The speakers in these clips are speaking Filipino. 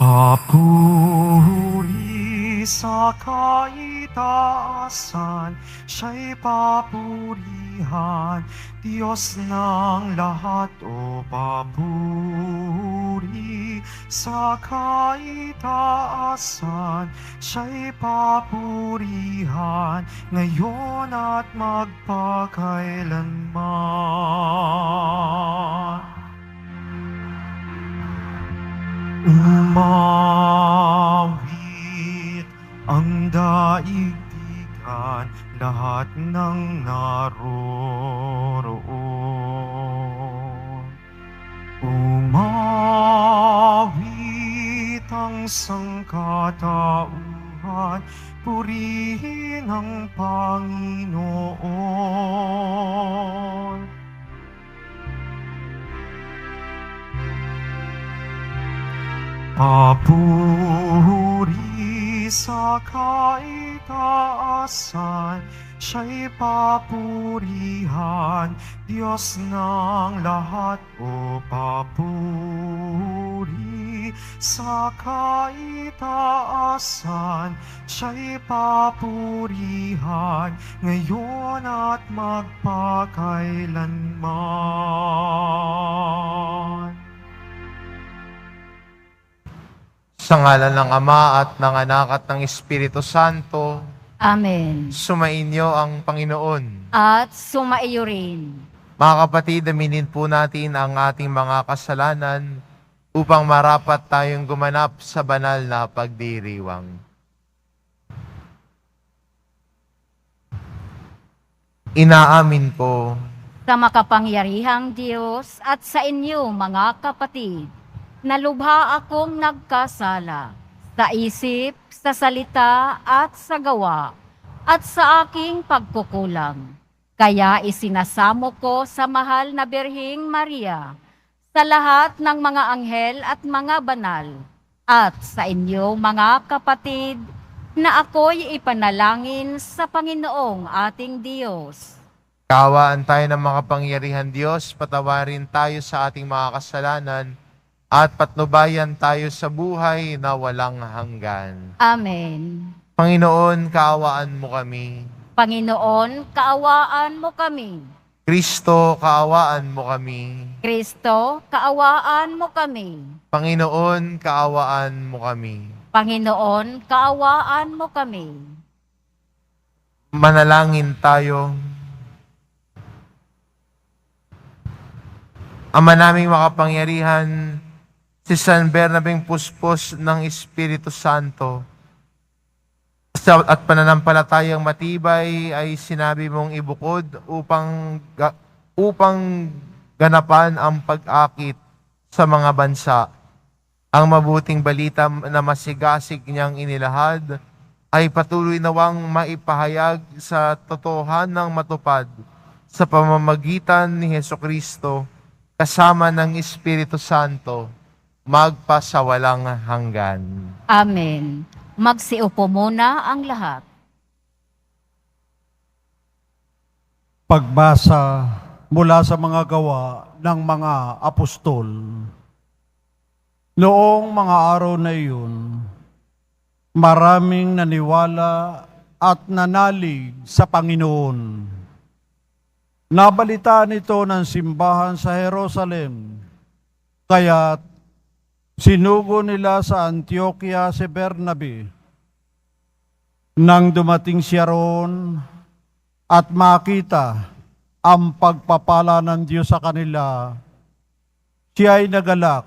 Papuri sa kaitaasan, siya'y papurihan, Diyos ng lahat, o papuri sa kaitaasan, siya'y papurihan, ngayon at magpakailanman. Umawit ang daigdigan, lahat ng naroroon. Umawit ang sangkatauhan, purihin ang Panginoon. Papuri sa kaitaasan, siya'y papurihan, Diyos ng lahat, o papuri sa kaitaasan, siya'y papurihan, ngayon at magpakailanman. Sa ngalan ng Ama at ng Anak at ng Espiritu Santo, Amen. sumainyo ang Panginoon. At sumaiyo rin. Mga kapatid, aminin po natin ang ating mga kasalanan upang marapat tayong gumanap sa banal na pagdiriwang. Inaamin ko Sa makapangyarihang Diyos at sa inyo mga kapatid, nalubha akong nagkasala sa isip, sa salita at sa gawa, at sa aking pagkukulang. Kaya isinasamo ko sa mahal na Birhing Maria, sa lahat ng mga anghel at mga banal, at sa inyo mga kapatid, na ako'y ipanalangin sa Panginoong ating Diyos. kaawaan tayo ng makapangyarihan Diyos, patawarin tayo sa ating mga kasalanan, at patnubayan tayo sa buhay na walang hanggan. Amen. Panginoon, kaawaan mo kami. Panginoon, kaawaan mo kami. Kristo, kaawaan mo kami. Kristo, kaawaan mo kami. Panginoon, kaawaan mo kami. Panginoon, kaawaan mo kami. Manalangin tayo. Ama naming makapangyarihan, si San Bernabeng Puspos ng Espiritu Santo, at pananampalatayang matibay ay sinabi mong ibukod upang ganapan ang pag-akit sa mga bansa. Ang mabuting balita na masigasig niyang inilahad ay patuloy nawang maipahayag sa totohanang matupad sa pamamagitan ni Hesukristo kasama ng Espiritu Santo, magpasawalang hanggan. Amen. Magsiupo muna ang lahat. Pagbasa mula sa mga gawa ng mga apostol. Noong mga araw na iyon, maraming naniwala at nanalig sa Panginoon. Nabalitaan ito ng simbahan sa Jerusalem, kaya sinugo nila sa Antioquia si Bernabe. Nang dumating siya roon at makita ang pagpapala ng Diyos sa kanila, siya ay nagalak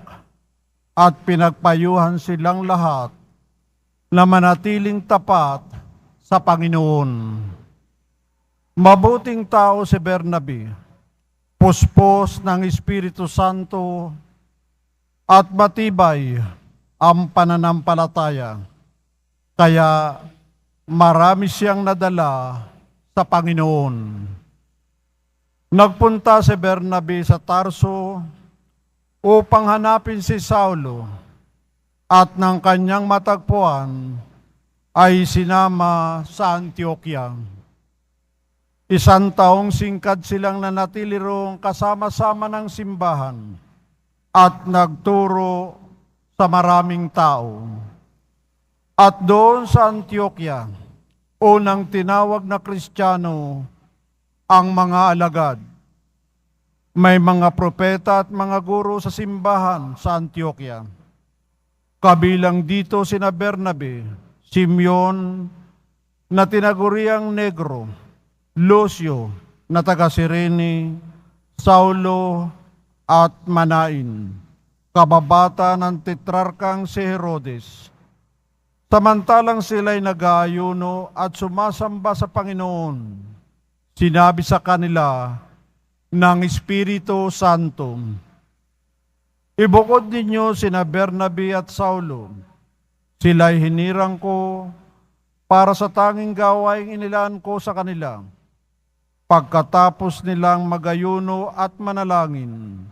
at pinagpayuhan silang lahat na manatiling tapat sa Panginoon. Mabuting tao si Bernabe, puspos ng Espiritu Santo at matibay ang pananampalataya. Kaya marami siyang nadala sa Panginoon. Nagpunta si Bernabe sa Tarso upang hanapin si Saulo, at ng kanyang matagpuan ay sinama sa Antioquia. 1 taong singkad silang nanatili roong kasama-sama ng simbahan at nagturo sa maraming tao. At doon sa Antioquia, unang tinawag na Kristiyano ang mga alagad. May mga propeta at mga guro sa simbahan sa Antioquia. Kabilang dito sina Bernabe, Simeon na tinaguriang Negro, Lucio na taga Cirene, Saulo at Manain, kababata ng tetrarkang si Herodes. Samantalang sila'y nag-aayuno at sumasamba sa Panginoon, sinabi sa kanila ng Espiritu Santo, ibukod ninyo sina Bernabe at Saulo. Sila'y hinirang ko para sa tanging gawaing inilaan ko sa kanila. Pagkatapos nilang magayuno at manalangin,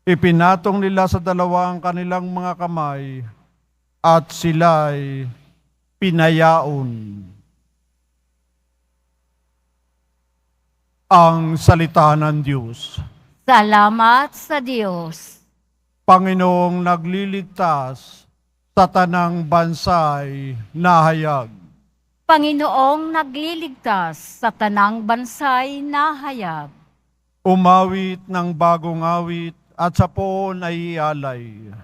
ipinatong nila sa dalawang kanilang mga kamay at sila'y pinayaon. Ang salita ng Diyos. Salamat sa Diyos. Panginoong nagliligtas sa tanang bansay nahayag. Panginoong nagliligtas sa tanang bansay nahayag. Umawit ng bagong awit at sa poon ay ialay.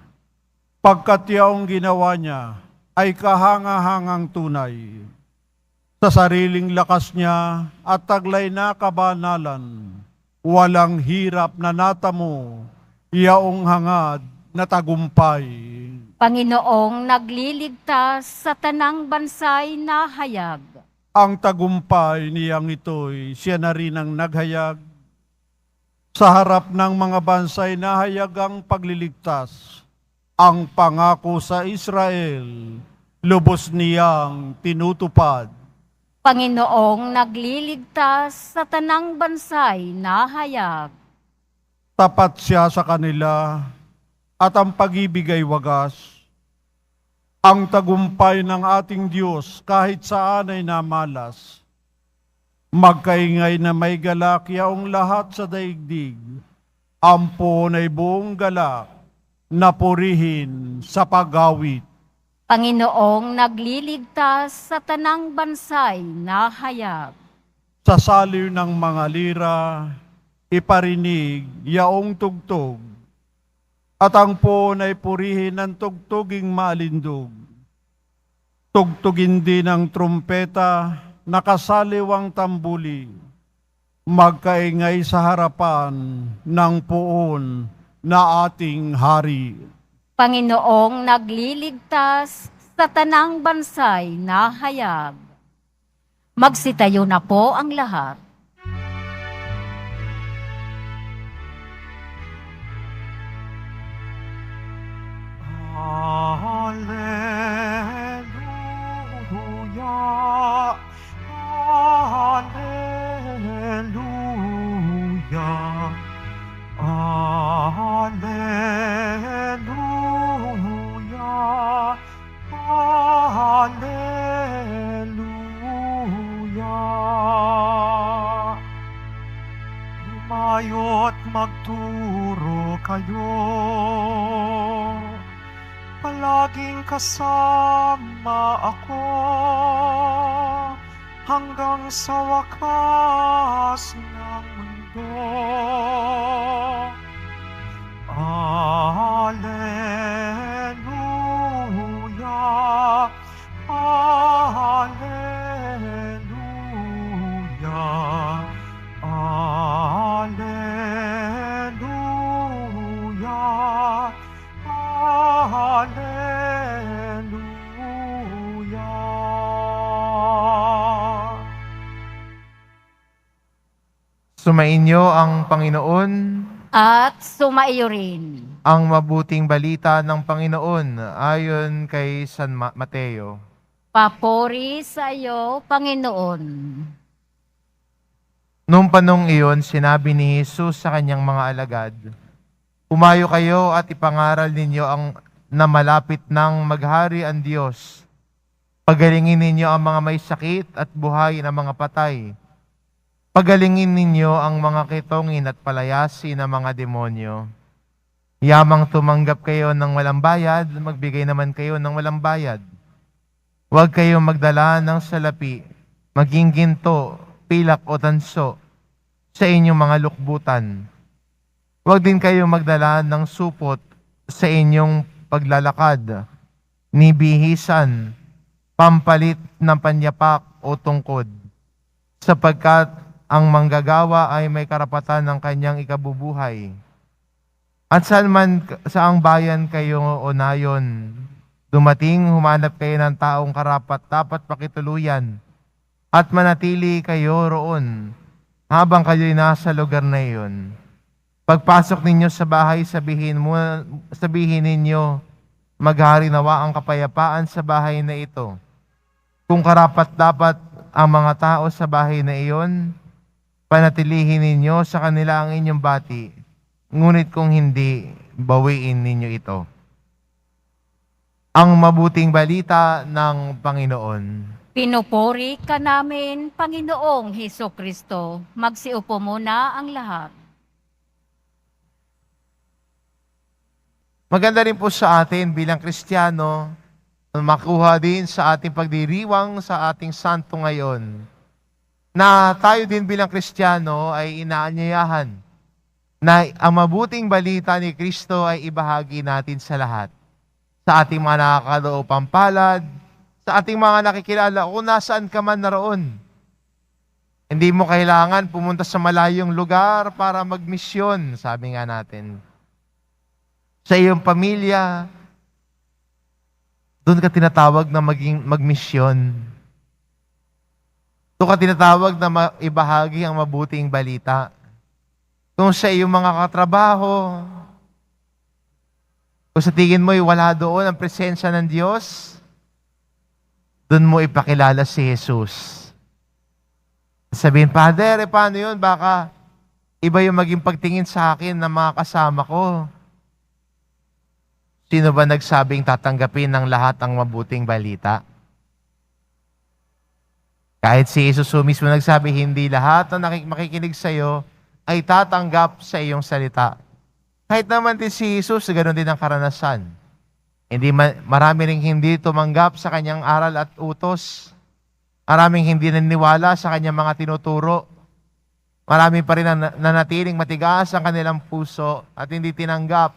Pagkat yaong ginawa niya ay kahanga-hangang tunay. Sa sariling lakas niya at taglay na kabanalan, walang hirap na natamo, yaong hangad na tagumpay. Panginoong nagliligtas sa tanang bansay nahayag. Ang tagumpay niyang ito'y siya na rin ang naghayag. Sa harap ng mga bansay nahayag ang pagliligtas. Ang pangako sa Israel, lubos niyang tinutupad. Panginoong nagliligtas sa tanang bansay nahayag. Tapat siya sa kanila at ang pag-ibig ay wagas. Ang tagumpay ng ating Diyos kahit saan ay namalas. Magkaingay na may galak yaong lahat sa daigdig. Ampon ay buong galak na purihin sa pag-awit. Panginoong nagliligtas sa tanang bansay nahayag. Sa saliw ng mga lira, iparinig yaong tugtog. At ang poon ay purihin ng tugtuging maalindog. Tugtugin din ng trumpeta, nakasaliw ang tambuli. Magkaingay sa harapan ng poon na ating hari. Panginoong nagliligtas sa tanang bansay nahayag. Magsitayo na po ang lahat. Hallelujah, Hallelujah, Hallelujah, Hallelujah. Humayo't magturo kayo, palaging kasama ako, hanggang sa wakas ng mundo. Alleluia, Alleluia, Alleluia, Alleluia. Sumainyo ang Panginoon, At sumaiyo rin. ang mabuting balita ng Panginoon ayon kay San Mateo. Papuri sa iyo, Panginoon. Noong panong iyon, sinabi ni Jesus sa kanyang mga alagad, "Umayo kayo at ipangaral ninyo ang na malapit ng maghari ang Diyos. Pagalingin ninyo ang mga may sakit at buhayin ang mga patay. Pagalingin ninyo ang mga kitongin at palayasin ang mga demonyo. Yamang tumanggap kayo ng walang bayad, magbigay naman kayo ng walang bayad. Huwag kayong magdala ng salapi, maging ginto, pilak o tanso sa inyong mga lukbutan. Huwag din kayong magdala ng supot sa inyong paglalakad, ni bihisan, pampalit ng panyapak o tungkod, sapagkat ang manggagawa ay may karapatan ng kanyang ikabubuhay. At saan man saang bayan kayo o nayon, dumating humanap kayo ng taong karapat-dapat pakituluyan at manatili kayo roon habang kayo'y nasa lugar na iyon. Pagpasok ninyo sa bahay, sabihin ninyo, maghari nawa ang kapayapaan sa bahay na ito. Kung karapat-dapat ang mga tao sa bahay na iyon, panatilihin ninyo sa kanila ang inyong bati. Ngunit kung hindi, bawiin ninyo ito. Ang mabuting balita ng Panginoon. Pinupuri ka namin, Panginoong Hesukristo. Magsiupo muna ang lahat. Maganda rin po sa atin bilang Kristiyano, makuha din sa ating pagdiriwang sa ating santo ngayon, na tayo din bilang Kristiyano ay inaanyayahan na ang mabuting balita ni Kristo ay ibahagi natin sa lahat. Sa ating mga nakakaloopang palad, sa ating mga nakikilala kung nasaan ka man naroon. Hindi mo kailangan pumunta sa malayong lugar para magmisyon, sabi nga natin. Sa iyong pamilya, doon ka tinatawag na magmisyon. Doon ka tinatawag na ibahagi ang mabuting balita. Kung sa iyong mga katrabaho, kung sa tingin mo'y wala doon ang presensya ng Diyos, doon mo ipakilala si Jesus. Sabihin, Father, paano yun? Baka iba yung maging pagtingin sa akin ng mga kasama ko. Sino ba nagsabing tatanggapin ng lahat ang mabuting balita? Kahit si Jesus mismo nagsabi, hindi lahat na makikinig sa iyo ay tatanggap sa iyong salita. Kahit naman din si Jesus, ganoon din ang karanasan. Marami ring hindi tumanggap sa kanyang aral at utos. Maraming hindi naniwala sa kanyang mga tinuturo. Marami pa rin nanatiling matigas ang kanilang puso at hindi tinanggap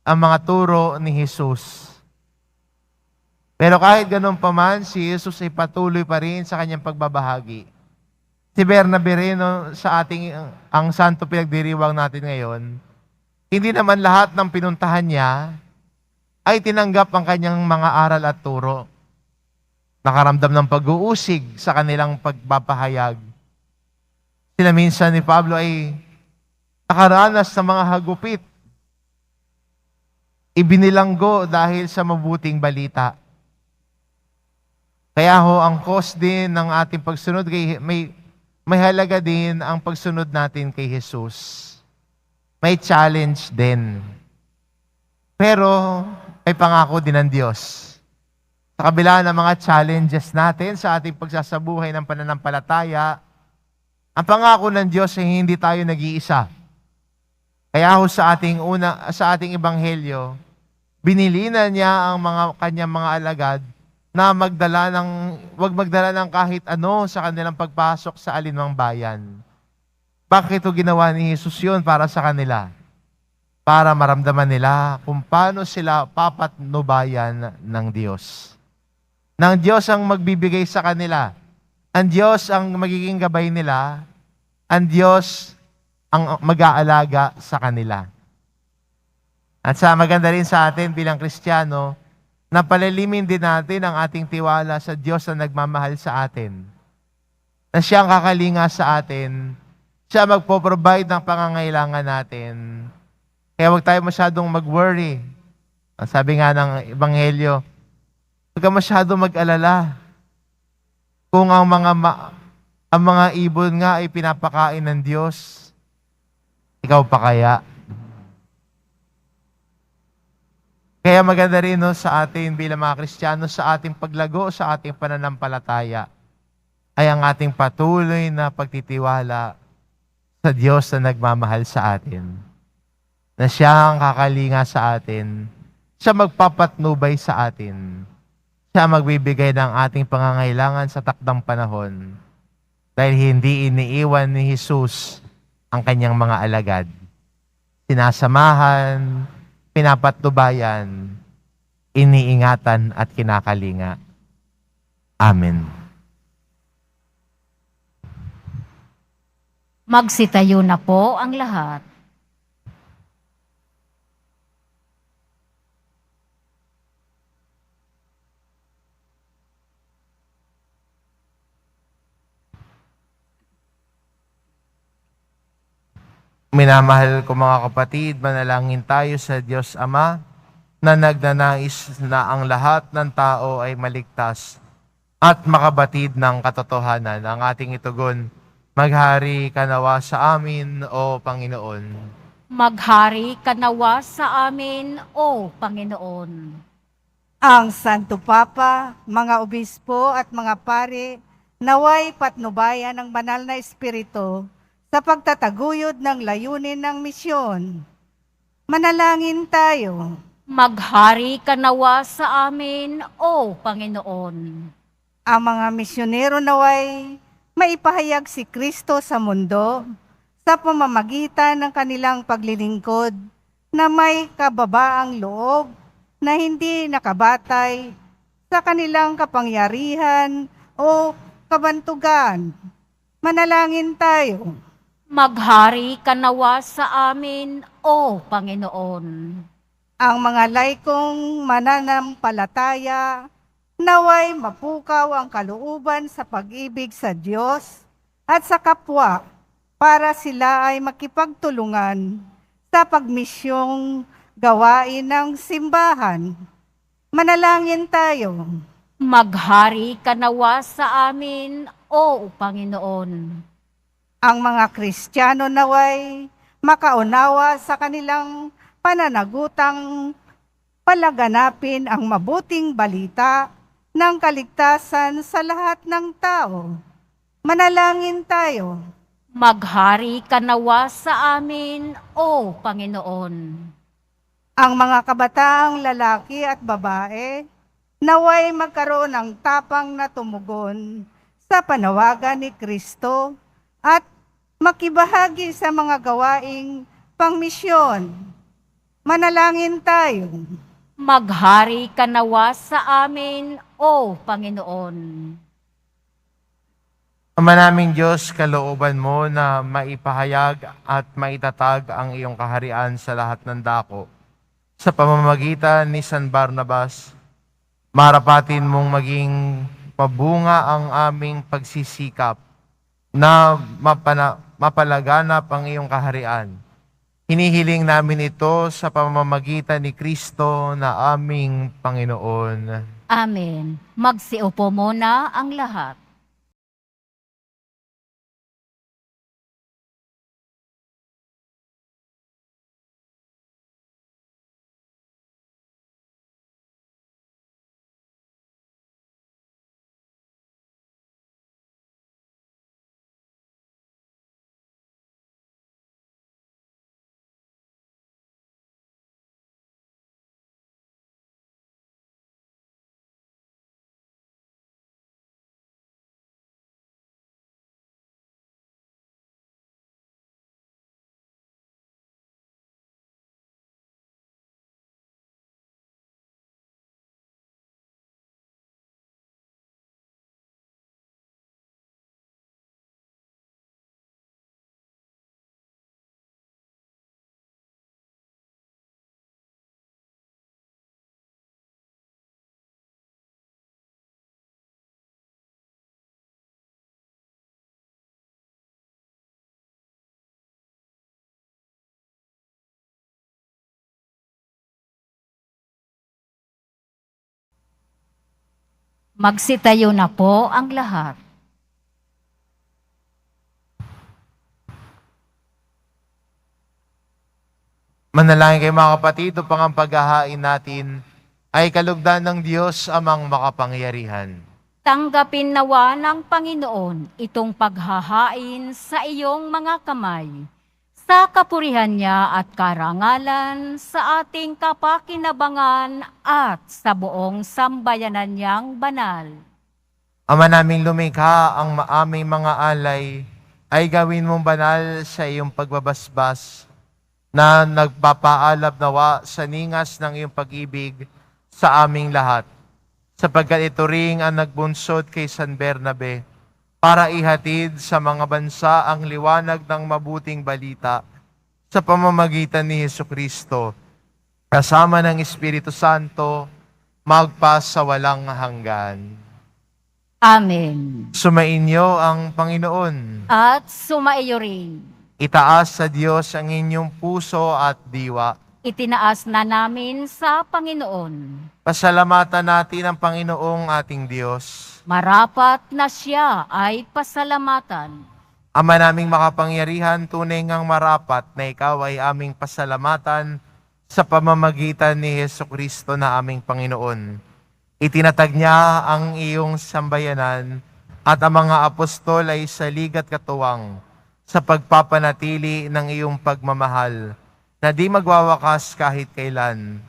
ang mga turo ni Jesus. Pero kahit ganoon pa man, si Jesus ay patuloy pa rin sa kanyang pagbabahagi. Si Bernabe rin, sa ating ang santo pinagdiriwang natin ngayon, hindi naman lahat ng pinuntahan niya ay tinanggap ang kanyang mga aral at turo. Nakaramdam ng pag-uusig sa kanilang pagpapahayag. Sila minsan ni Pablo ay nakaranas sa mga hagupit. Ibinilanggo dahil sa mabuting balita. Kaya ang cause din ng ating pagsunod kay may halaga din ang pagsunod natin kay Jesus. May challenge din. Pero ay pangako din ng Diyos. Sa kabila ng mga challenges natin sa ating pagsasabuhay ng pananampalataya, ang pangako ng Diyos ay hindi tayo nag-iisa. Kaya sa ating ebanghelyo, binilinan niya ang kanyang mga alagad na wag magdala ng kahit ano sa kanilang pagpasok sa alinmang bayan. Bakit ito ginawa ni Jesus yun para sa kanila? Para maramdaman nila kung paano sila papatnubayan ng Diyos. Nang Diyos ang magbibigay sa kanila. Ang Diyos ang magiging gabay nila. Ang Diyos ang mag-aalaga sa kanila. At maganda rin sa atin bilang Kristiyano, na palalimin din natin ang ating tiwala sa Diyos na nagmamahal sa atin. Na siya ang kakalinga sa atin. Siya magpo-provide ng pangangailangan natin. Kaya huwag tayo masyadong mag-worry. Sabi nga ng Ebanghelyo, huwag ka masyadong mag-alala. Kung ang mga ibon nga ay pinapakain ng Diyos, ikaw pa kaya? Kaya maganda rin sa atin bilang mga Kristiyano, sa ating paglago, sa ating pananampalataya, ay ang ating patuloy na pagtitiwala sa Diyos na nagmamahal sa atin. na siya ang kakalinga sa atin, siya magpapatnubay sa atin, siya magbibigay ng ating pangangailangan sa takdang panahon dahil hindi iniiwan ni Jesus ang kanyang mga alagad. Sinasamahan, pinapatnubayan, iniingatan at kinakalinga. Amen. Magsitayo na po ang lahat. Minamahal ko mga kapatid, manalangin tayo sa Diyos Ama na nagnanais na ang lahat ng tao ay maligtas at makabatid ng katotohanan. Ang ating itugon, maghari ka nawa sa amin, O Panginoon. Maghari ka nawa sa amin, O Panginoon. Ang Santo Papa, mga obispo at mga pari, naway patnubayan ng banal na espiritu sa pagtataguyod ng layunin ng misyon. Manalangin tayo. Maghari ka nawa sa amin, O Panginoon. Ang mga misyonero naway maipahayag si Kristo sa mundo sa pamamagitan ng kanilang paglilingkod na may kababaang loob na hindi nakabatay sa kanilang kapangyarihan o kabantugan. Manalangin tayo. Maghari ka nawa sa amin, O Panginoon. Ang mga laikong mananampalataya naway mapukaw ang kalooban sa pag-ibig sa Diyos at sa kapwa para sila ay makipagtulungan sa pagmisyong gawain ng simbahan. Manalangin tayo. Maghari ka nawa sa amin, O Panginoon. Ang mga Kristiyano naway makaunawa sa kanilang pananagutang palaganapin ang mabuting balita ng kaligtasan sa lahat ng tao. Manalangin tayo. Maghari ka nawa sa amin, O Panginoon. Ang mga kabataang lalaki at babae naway magkaroon ng tapang na tumugon sa panawagan ni Kristo at makibahagi sa mga gawaing pangmisyon. Manalangin tayo. Maghari ka nawa sa amin, O Panginoon. Ama naming Diyos, kalooban mo na maipahayag at maitatag ang iyong kaharian sa lahat ng dako. Sa pamamagitan ni San Barnabas, marapatin mong maging mabunga ang aming pagsisikap na mapalaganap ang iyong kaharian. Hinihiling namin ito sa pamamagitan ni Kristo na aming Panginoon. Amen. Magsiupo muna ang lahat. Magsitayo na po ang lahat. Manalangin kayo mga kapatid, upang ang paghahain natin ay kalugdan ng Diyos amang makapangyarihan. Tanggapin nawa ng Panginoon itong paghahain sa iyong mga kamay. sa kapurihan niya at karangalan, sa ating kapakinabangan at sa buong sambayanan niyang banal. Ama naming lumikha, ang aming mga alay ay gawin mong banal sa iyong pagbabasbas na nagpapaalab nawa sa ningas ng iyong pag-ibig sa aming lahat, sapagkat ito ring ang nagbunsod kay San Bernabe para ihatid sa mga bansa ang liwanag ng mabuting balita sa pamamagitan ni Jesucristo, kasama ng Espiritu Santo, magpa sa walang hanggan. Amen. Sumainyo ang Panginoon. At sumaiyo rin. Itaas sa Diyos ang inyong puso at diwa. Itinaas na namin sa Panginoon. Pasalamatan natin ang Panginoong ating Diyos. Marapat na siya ay pasalamatan. Ama naming makapangyarihan, tunay ngang marapat na ikaw ay aming pasalamatan sa pamamagitan ni Jesucristo na aming Panginoon. Itinatag niya ang iyong sambayanan at ang mga apostol ay saligat katuwang sa pagpapanatili ng iyong pagmamahal na di magwawakas kahit kailan.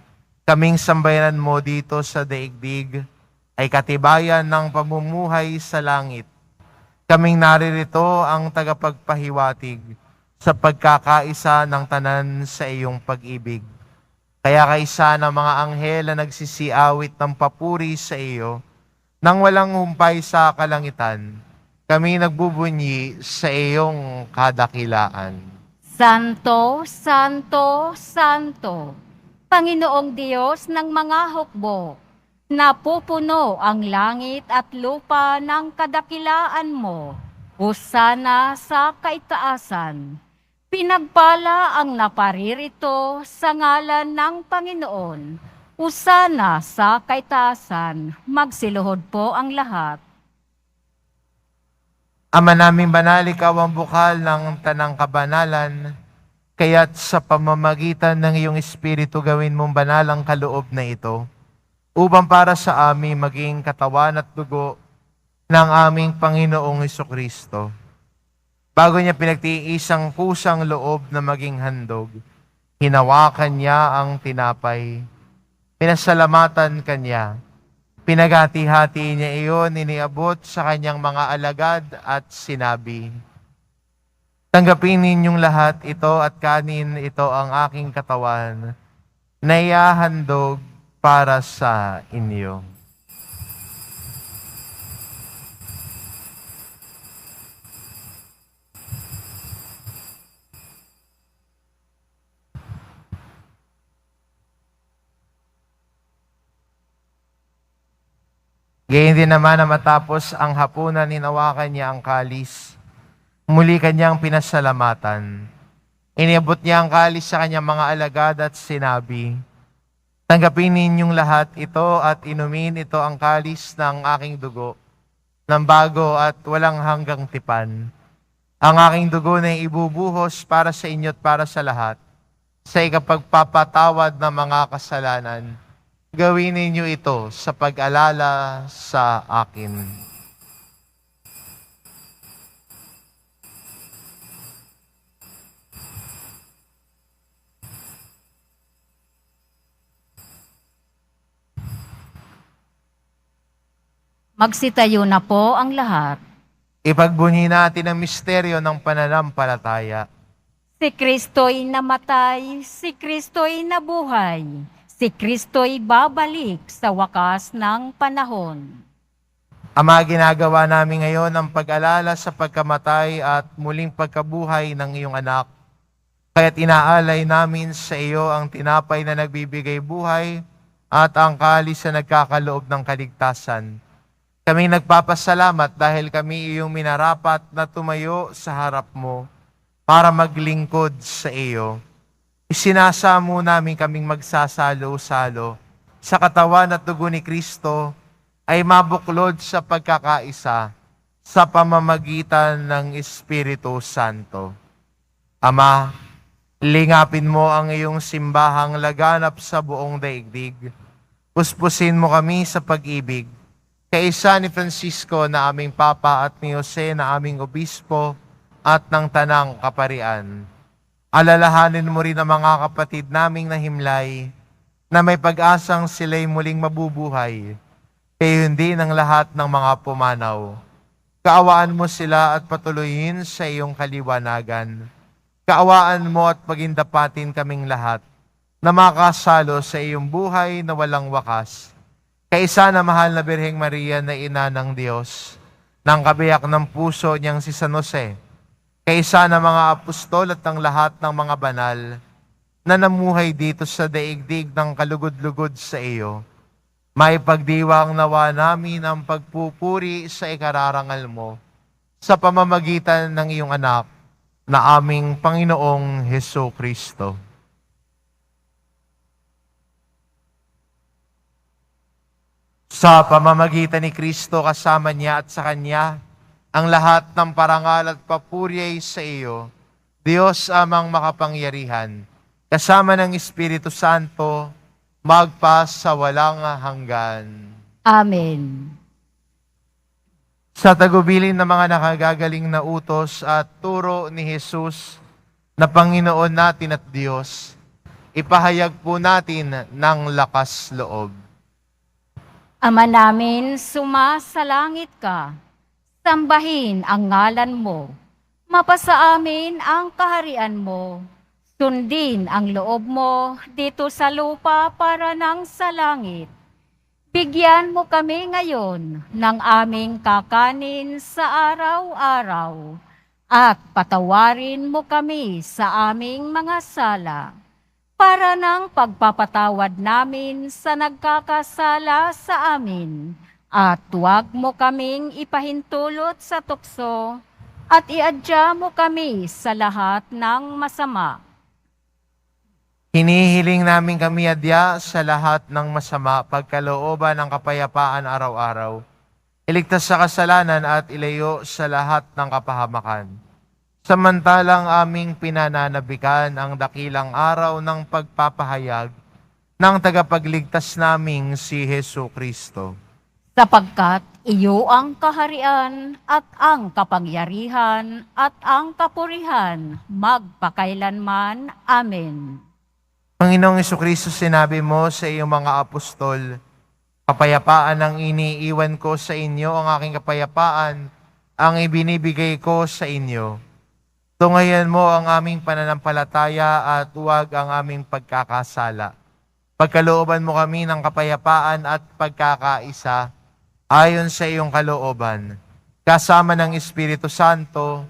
Kaming sambayanan mo dito sa daigdig ay katibayan ng pamumuhay sa langit. Kaming naririto ang tagapagpahiwatig sa pagkakaisa ng tanan sa iyong pag-ibig. Kaya kaisa ng mga anghel na nagsisiawit ng papuri sa iyo, nang walang humpay sa kalangitan, kami nagbubunyi sa iyong kadakilaan. Santo, Santo, Santo, Panginoong Diyos ng mga hukbo, napupuno ang langit at lupa ng kadakilaan mo. Hosana sa kaitaasan. Pinagpala ang naparirito sa ngalan ng Panginoon. Hosana sa kaitaasan. Magsiluhod po ang lahat. Ama naming banal, ikaw ang bukal ng tanang kabanalan, kaya't sa pamamagitan ng iyong Espiritu gawin mong banal ang kaloob na ito, upang para sa amin maging katawan at dugo ng aming Panginoong Hesukristo. Bago niya pinagtiis ang kusang loob na maging handog, hinawakan niya ang tinapay, pinasalamatan kanya, pinagati-hati niya iyon, iniabot sa kanyang mga alagad at sinabi, "Tanggapin ninyong lahat ito at kanin ito ang aking katawan na ihahandog para sa inyo." Gayon din naman na matapos ang hapunan, hinawakan niya ang kalis. Muli kanyang pinasalamatan. Iniabot niya ang kalis sa kanyang mga alagad at sinabi, "Tanggapin ninyong lahat ito at inumin ito ang kalis ng aking dugo, ng bago at walang hanggang tipan. Ang aking dugo na ibubuhos para sa inyo at para sa lahat, sa ikapagpapatawad ng mga kasalanan. Gawin ninyo ito sa pag-alala sa akin." Magsitayo na po ang lahat. Ipagbunyi natin ang misteryo ng pananampalataya. Si Kristo'y namatay, si Kristo'y nabuhay, si Kristo'y babalik sa wakas ng panahon. Ama, ginagawa namin ngayon ang pag-alala sa pagkamatay at muling pagkabuhay ng iyong anak. Kaya't inaalay namin sa iyo ang tinapay na nagbibigay buhay at ang kalis na nagkakaloob ng kaligtasan. Kami nagpapasalamat dahil kami iyong minarapat na tumayo sa harap mo para maglingkod sa iyo. Isinasamo namin kaming magsasalo-salo sa katawan at dugo ni Kristo ay mabuklod sa pagkakaisa sa pamamagitan ng Espiritu Santo. Ama, lingapin mo ang iyong simbahang laganap sa buong daigdig. Puspusin mo kami sa pag-ibig. Kaisa ni Francisco na aming Papa at ni Jose na aming Obispo at ng Tanang Kaparian. Alalahanin mo rin ang mga kapatid naming nahimlay na may pag-asang sila'y muling mabubuhay, kayo hindi ng lahat ng mga pumanaw. Kaawaan mo sila at patuloyin sa iyong kaliwanagan. Kaawaan mo at pagindapatin kaming lahat na makasalo sa iyong buhay na walang wakas. Kaisa na mahal na Birheng Maria na ina ng Diyos, ng kabiyak ng puso niyang si San Jose, kaisa na mga apostol at ng lahat ng mga banal na namuhay dito sa daigdig ng kalugod-lugod sa iyo, may pagdiwang nawa namin ang pagpupuri sa ikararangal mo sa pamamagitan ng iyong anak na aming Panginoong Heso Kristo. Sa pamamagitan ni Kristo kasama niya at sa Kanya, ang lahat ng parangal at papuri ay sa iyo, Diyos amang makapangyarihan, kasama ng Espiritu Santo, magpa sa walang hanggan. Amen. Sa tagubilin ng mga nakagagaling na utos at turo ni Jesus na Panginoon natin at Diyos, ipahayag po natin ng lakas loob. Ama namin, sumasalangit ka. Sambahin ang ngalan mo. Mapasa amin ang kaharian mo. Sundin ang loob mo dito sa lupa para nang sa langit. Bigyan mo kami ngayon ng aming kakanin sa araw-araw. At patawarin mo kami sa aming mga sala, para ng pagpapatawad namin sa nagkakasala sa amin. At huwag mo kaming ipahintulot sa tukso at iadya mo kami sa lahat ng masama. Hinihiling namin kami adya sa lahat ng masama, pagkalooban ng kapayapaan araw-araw. Iligtas sa kasalanan at ilayo sa lahat ng kapahamakan. Samantalang aming pinananabikan ang dakilang araw ng pagpapahayag ng tagapagligtas naming si Heso Kristo. Sapagkat iyo ang kaharian at ang kapangyarihan at ang kapurihan magpakailanman. Amen. Panginoong Jesucristo, sinabi mo sa iyong mga apostol, kapayapaan ang iniiwan ko sa inyo, ang aking kapayapaan ang ibinibigay ko sa inyo. Tungayan mo ang aming pananampalataya at huwag ang aming pagkakasala. Pagkalooban mo kami ng kapayapaan at pagkakaisa ayon sa iyong kalooban, kasama ng Espiritu Santo,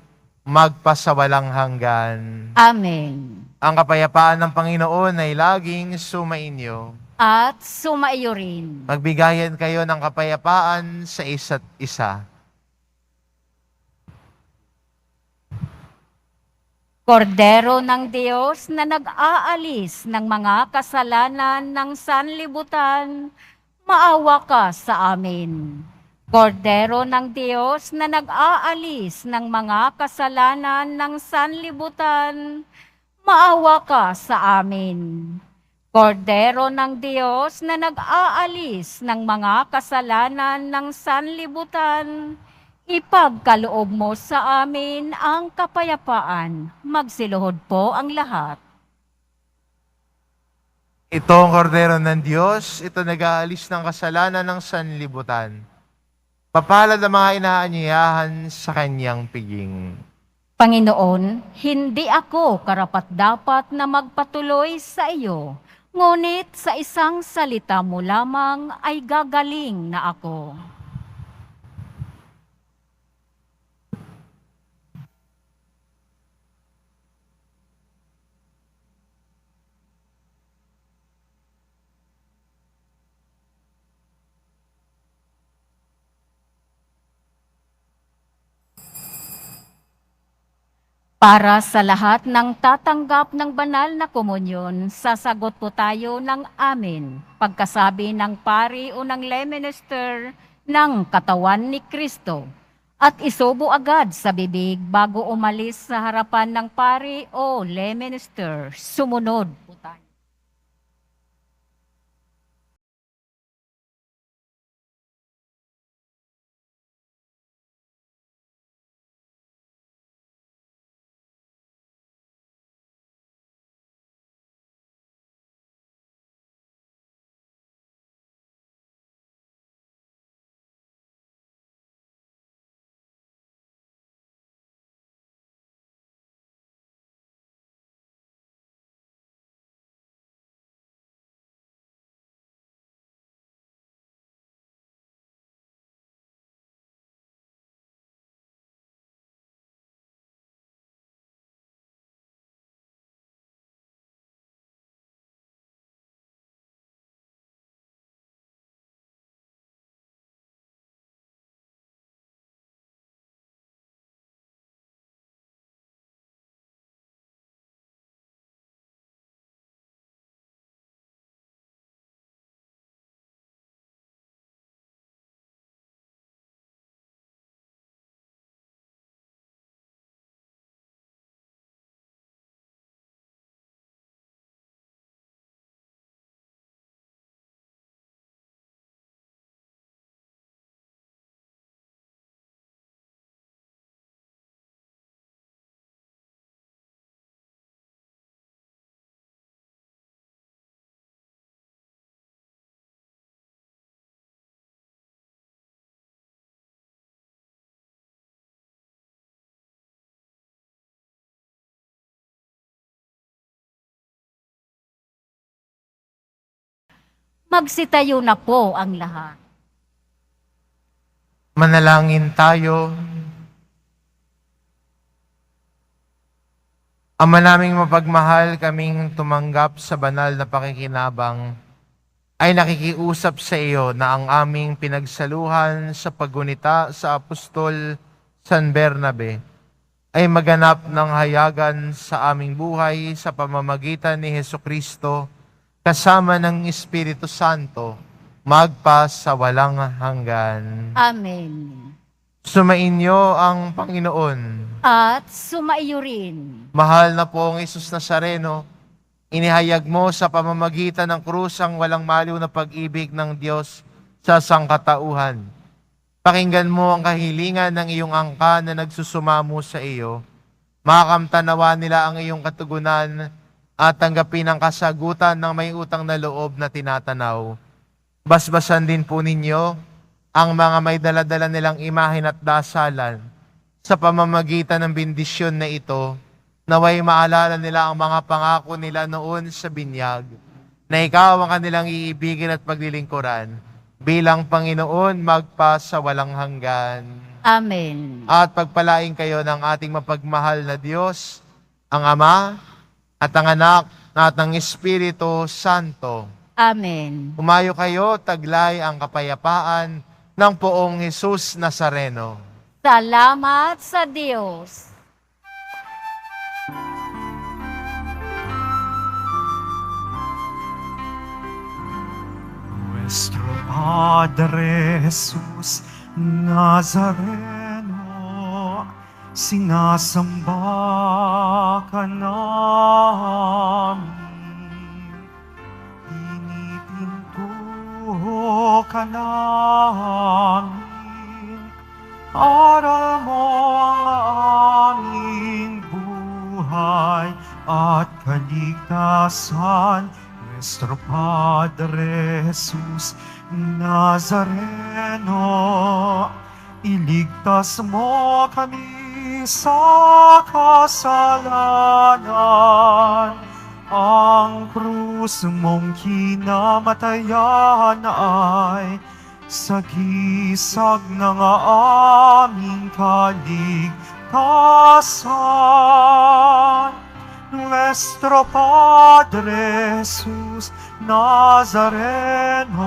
magpasawalang hanggan. Amen. Ang kapayapaan ng Panginoon ay laging sumainyo. At sumaiyo rin. Magbigayan kayo ng kapayapaan sa isa't isa. Kordero ng Diyos na nag-aalis ng mga kasalanan ng sanlibutan, maawa ka sa amin. Kordero ng Diyos na nag-aalis ng mga kasalanan ng sanlibutan, maawa ka sa amin. Kordero ng Diyos na nag-aalis ng mga kasalanan ng sanlibutan, ipagkaloob mo sa amin ang kapayapaan. Magsiluhod po ang lahat. Ito ang kordero ng Diyos, ito nag-aalis ng kasalanan ng sanlibutan. Papalad ang mga inaanyayahan sa kanyang piging. Panginoon, hindi ako karapat-dapat na magpatuloy sa iyo, ngunit sa isang salita mo lamang ay gagaling na ako. Para sa lahat ng tatanggap ng banal na komunyon, sasagot po tayo ng amen. Pagkasabi ng pari o ng lay minister ng katawan ni Kristo. At isubo agad sa bibig bago umalis sa harapan ng pari o lay minister. Sumunod po tayo. Magsitayo na po ang lahat. Manalangin tayo. Ama naming mapagmahal, kaming tumanggap sa banal na pakikinabang, ay nakikiusap sa iyo na ang aming pinagsaluhan sa paggunita sa Apostol San Bernabe ay maganap ng hayagan sa aming buhay sa pamamagitan ni Hesukristo kasama ng Espiritu Santo magpa sa walang hanggan. Amen. Sumainyo ang Panginoon. At sumaiyo rin. Mahal na pong Isus Nazareno, inihayag mo sa pamamagitan ng krus ang walang maliw na pag-ibig ng Diyos sa sangkatauhan. Pakinggan mo ang kahilingan ng iyong angka na nagsusumamo sa iyo. Makakamtanawa nila ang iyong katugunan at tanggapin ang kasagutan ng may utang na loob na tinatanaw. Basbasan din po ninyo ang mga may daladala nilang imahen at dasalan sa pamamagitan ng bendisyon na ito, naway maalala nila ang mga pangako nila noon sa binyag, na ikaw ang kanilang iibigin at paglilingkuran bilang Panginoon magpa sa walang hanggan. Amen. At pagpalain kayo ng ating mapagmahal na Diyos, ang Ama at ang Anak at ang Espiritu Santo. Amen. Humayo kayo, taglay ang kapayapaan ng poong Jesus Nazareno. Salamat sa Diyos. Nuestro Padre Jesus Nazareno, sinasamba ka namin, pinipinto ka namin, aral mo ang aming buhay at kaligtasan. Nuestro Padre Jesus Nazareno, iligtas mo kami sa kasalanan. Ang krus mong kinamatayan ay sagisag ng aming kaligtasan. Nuestro Padre Jesus Nazareno,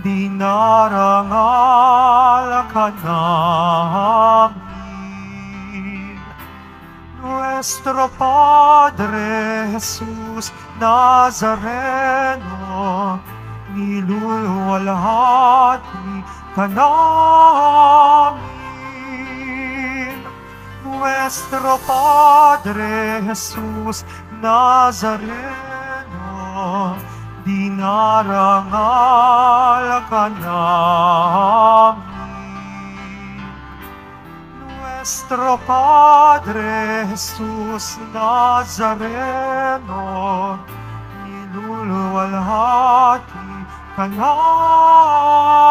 dinarangal ka namin. Nuestro Padre Jesus Nazareno, niluluwalhati ka namin. Nuestro Padre Jesus Nazareno, dinarangal ka namin. Nuestro Padre Jesus Nazareno, niluluwalhati ka namin.